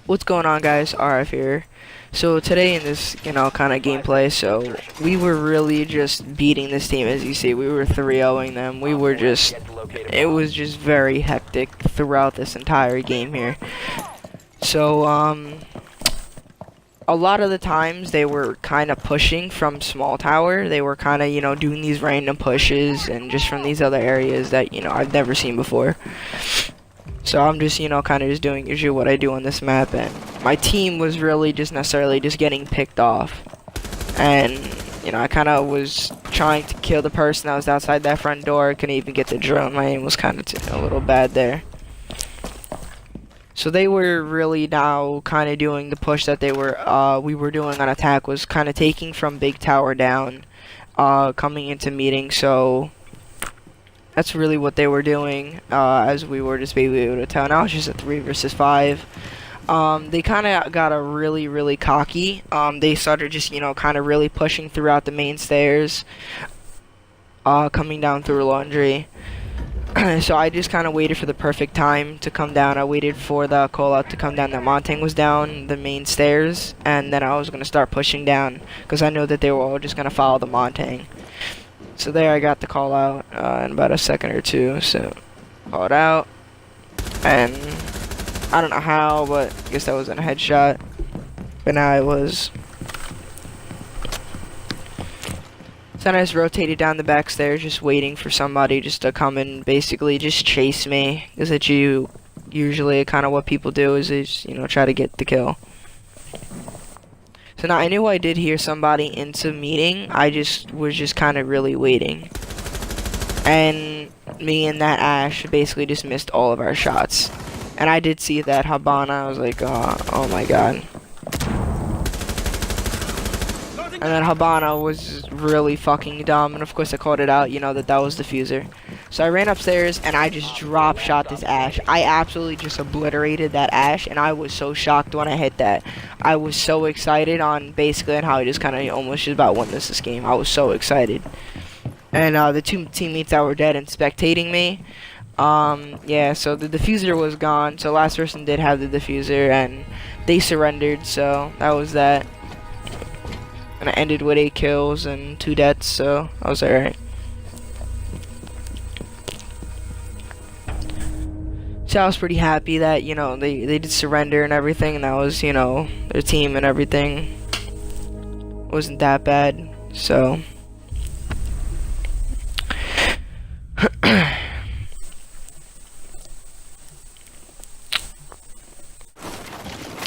What's going on, guys? RF here. So today in this, kind of gameplay, so we were really just beating this team. As you see, we were 3-0ing them. It was just very hectic throughout this entire game here. So, a lot of the times they were kind of pushing from small tower. They were kind of, doing these random pushes and just from these other areas that, I've never seen before. So I'm just, kind of just doing usually what I do on this map, and my team was really just necessarily just getting picked off. And, I kind of was trying to kill the person that was outside that front door. Couldn't even get the drone. My aim was kind of a little bad there. So they were really now kind of doing the push that we were doing on attack, was kind of taking from big tower down, coming into meeting. So that's really what they were doing, as we were just able to tell. Now it's just a 3 versus 5. They kind of got really cocky. They started just, kind of really pushing throughout the main stairs, coming down through laundry. So I just kind of waited for the perfect time to come down. I waited for the call out to come down that Montang was down the main stairs, and then I was going to start pushing down, because I know that they were all just going to follow the Montang. So there I got the call out in about a second or two. So called out, and I don't know how, but I guess that wasn't a headshot. But now it was. So then I just rotated down the back stairs, just waiting for somebody just to come and basically just chase me. Because that's usually kind of what people do, is they just, try to get the kill. So now I knew I did hear somebody into meeting. I was just kind of really waiting. And me and that Ash basically just missed all of our shots. And I did see that Habana. I was like, oh my god. And then Habana was really fucking dumb. And of course I called it out, that was the fuser. So I ran upstairs and I just drop shot this Ash. I absolutely just obliterated that Ash, and I was so shocked when I hit that. I was so excited on how I just kind of almost just about won this game. I was so excited. And the two teammates that were dead and spectating me, yeah, so the diffuser was gone. So last person did have the diffuser, and they surrendered. So that was that. And I ended with 8 kills and 2 deaths, so I was alright. So I was pretty happy that, they did surrender and everything, and that was, their team and everything wasn't that bad, so.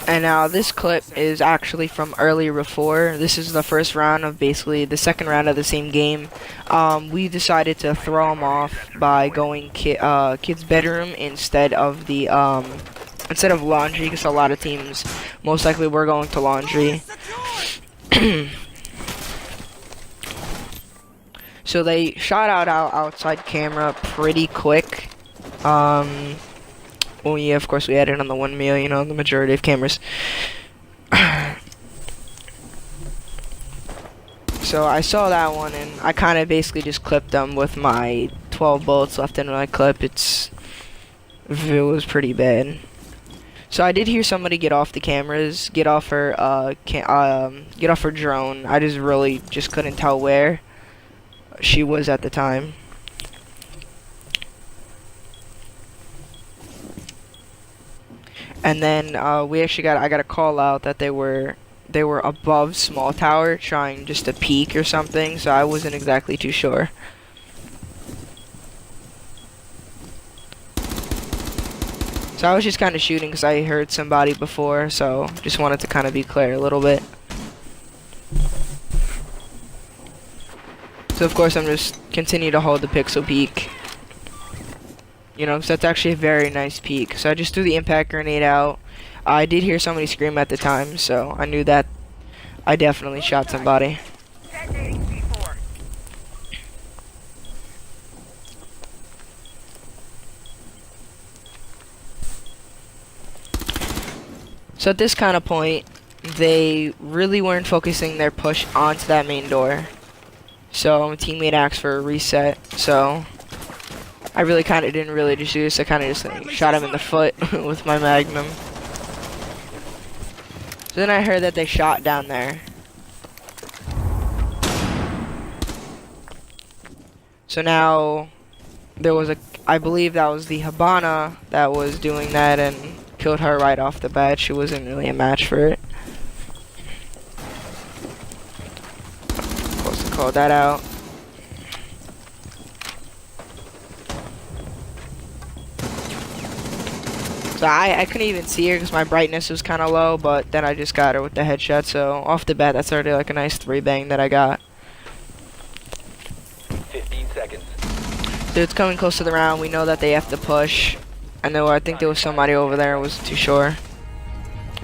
And now this clip is actually from earlier before. This is the first round of basically the second round of the same game. We decided to throw them off by going kids' bedroom instead of laundry, because a lot of teams most likely were going to laundry. So they shot out outside camera pretty quick. Well, yeah, of course we had it on the 1 mil, the majority of cameras. So I saw that one, and I kind of basically just clipped them with my 12 bullets left in my clip. It was pretty bad. So I did hear somebody get off the cameras, get off her drone. I just couldn't tell where she was at the time. And then I got a call out that they were above small tower trying just to peek or something, so I wasn't exactly too sure. So I was just kind of shooting because I heard somebody before, so just wanted to kind of be clear a little bit. So of course I'm just continue to hold the pixel peek. So that's actually a very nice peek. So I just threw the impact grenade out. I did hear somebody scream at the time, so I knew that I definitely shot somebody. So at this kind of point, they really weren't focusing their push onto that main door. So my teammate asked for a reset, so I really didn't just do this. I kind of just shot him in the foot with my magnum. So then I heard that they shot down there. So now there was I believe that was the Habana that was doing that and killed her right off the bat. She wasn't really a match for it. Supposed to call that out. So I couldn't even see her because my brightness was kind of low, but then I just got her with the headshot. So off the bat, that's already like a nice 3-bang that I got. 15 seconds. Dude's coming close to the round. We know that they have to push. I know. I think there was somebody over there. I wasn't too sure.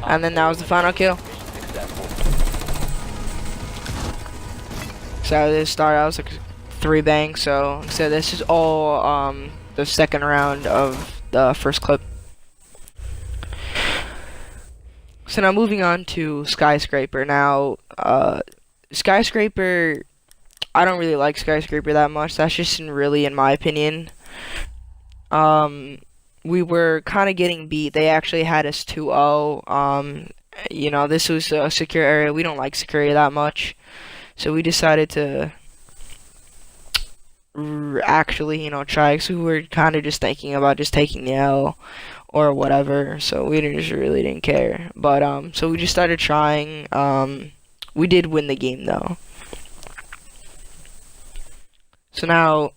And then that was the final kill. So this started. I was like 3-bang. So this is all the second round of the first clip. So now moving on to Skyscraper. Now, Skyscraper, I don't really like Skyscraper that much. That's just really, in my opinion. We were kind of getting beat. They actually had us 2-0. You know, this was a secure area. We don't like security that much. So we decided to actually, you know, try. Because we were kind of just thinking about just taking the L or whatever, so we just really didn't care. But so we just started trying. We did win the game though. So now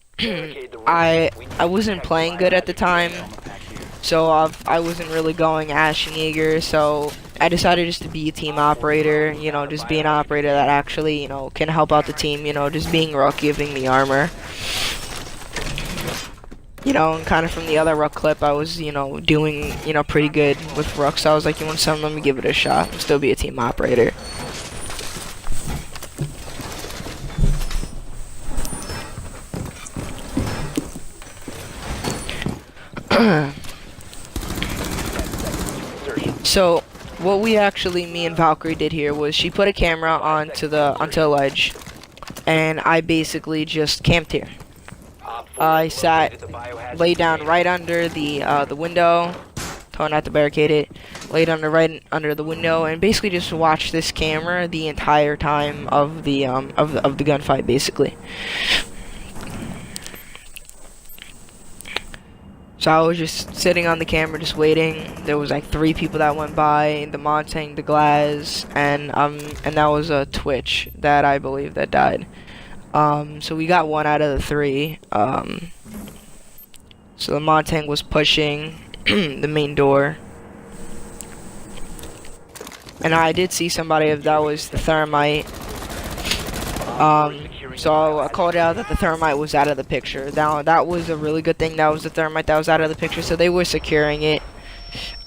I wasn't playing good at the time, so I wasn't really going Ashen Yeager, so I decided just to be a team operator, you know, just be an operator that actually, you know, can help out the team, you know, just being Rook, giving the armor. You know, and kind of from the other Rook clip, I was, you know, doing, you know, pretty good with Rook, so I was like, you want something, let me give it a shot, and still be a team operator. So, what we actually, me and Valkyrie did here was she put a camera onto a ledge, and I basically just camped here. I laid down right under the window, told not to barricade it, laid right under the window, and basically just watched this camera the entire time of the gunfight, basically. So I was just sitting on the camera, just waiting. There was like 3 people that went by: the Montang, the Glaz, and that was a Twitch that I believe that died. So we got 1 out of the 3. So the Montang was pushing the main door. And I did see somebody, if that was the Thermite. So I called out that the Thermite was out of the picture. Now, that was a really good thing. That was the Thermite that was out of the picture. So they were securing it.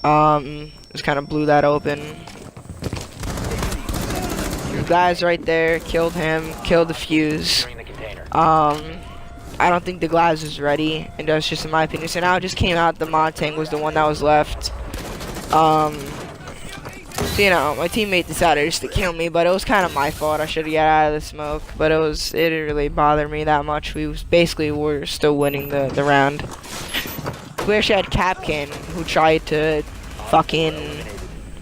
Just kind of blew that open. The guy's right there. Killed him. Killed the fuse. I don't think the Glaz is ready, and that's just in my opinion. So now it just came out the Montang was the one that was left. So, you know, my teammate decided just to kill me, but it was kind of my fault. I should have got out of the smoke, but it didn't really bother me that much. We were still winning the round. We actually had Capcan, who tried to fucking...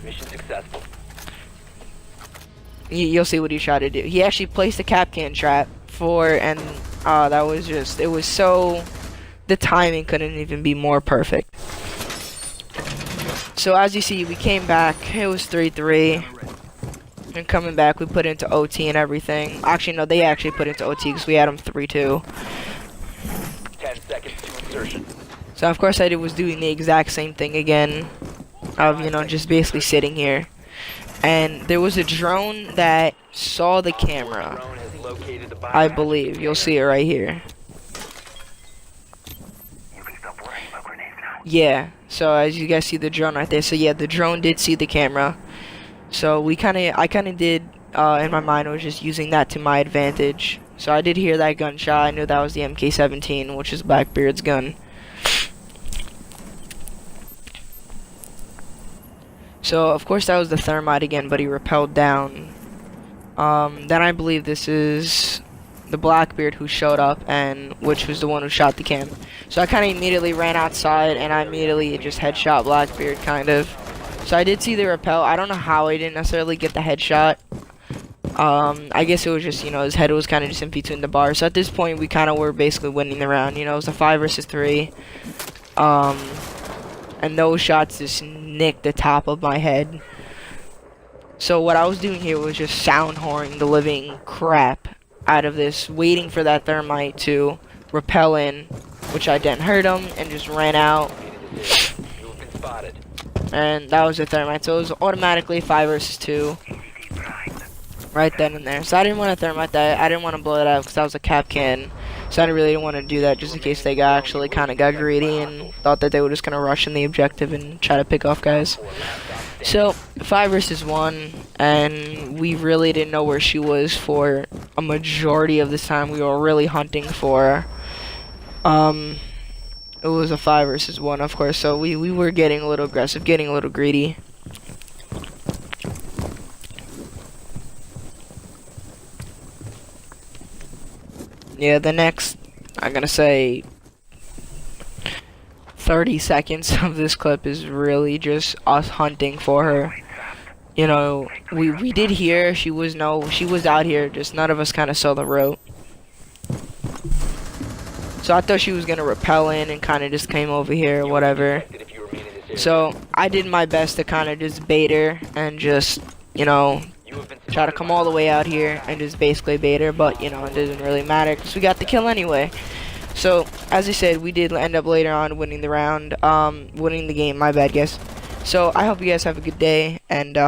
Mission successful. You'll see what he tried to do. He actually placed a Capcan trap and that was just, it was so, the timing couldn't even be more perfect. So as you see, we came back. It was 3-3. And coming back, we put into OT and everything. Actually, no, they actually put into OT because we had them 3-2. 10 seconds to insertion. So of course I was doing the exact same thing again. Of, you know, just basically sitting here. And there was a drone that saw the camera. I believe. You'll see it right here. Yeah. So as you guys see the drone right there. So yeah, the drone did see the camera. So I kind of did, in my mind, I was just using that to my advantage. So I did hear that gunshot. I knew that was the MK17, which is Blackbeard's gun. So of course that was the Thermite again, but he rappelled down. Then I believe this is the Blackbeard who showed up, and which was the one who shot the cam. So I kind of immediately ran outside, and I immediately just headshot Blackbeard, kind of. So I did see the rappel. I don't know how I didn't necessarily get the headshot. I guess it was just, you know, his head was kind of just in between the bars. So at this point, we kind of were basically winning the round. You know, it was a 5 versus 3. And those shots just nicked the top of my head. So what I was doing here was just sound horning the living crap out of this, waiting for that thermite to rappel in, which I didn't hurt him, and just ran out. You have been spotted. And that was the thermite. So it was automatically 5 versus 2. Right then and there. So I didn't want to thermite that. I didn't want to blow it out because that was a cap can. So I really didn't want to do that just in case they got kind of got greedy and thought that they were just going to rush in the objective and try to pick off guys. So 5 versus 1, and we really didn't know where she was for a majority of this time. We were really hunting for her. It was a 5 versus 1, of course, so we were getting a little aggressive, getting a little greedy. Yeah, the next, I'm gonna say 30 seconds of this clip is really just us hunting for her. You know, we did hear she was out here, just none of us kind of saw the route. So I thought she was gonna rappel in and kind of just came over here or whatever. So I did my best to kind of just bait her and just, you know, try to come all the way out here and just basically bait her, but you know, it doesn't really matter because we got the kill anyway. So as I said, we did end up later on winning the round, winning the game, my bad guys. So I hope you guys have a good day, and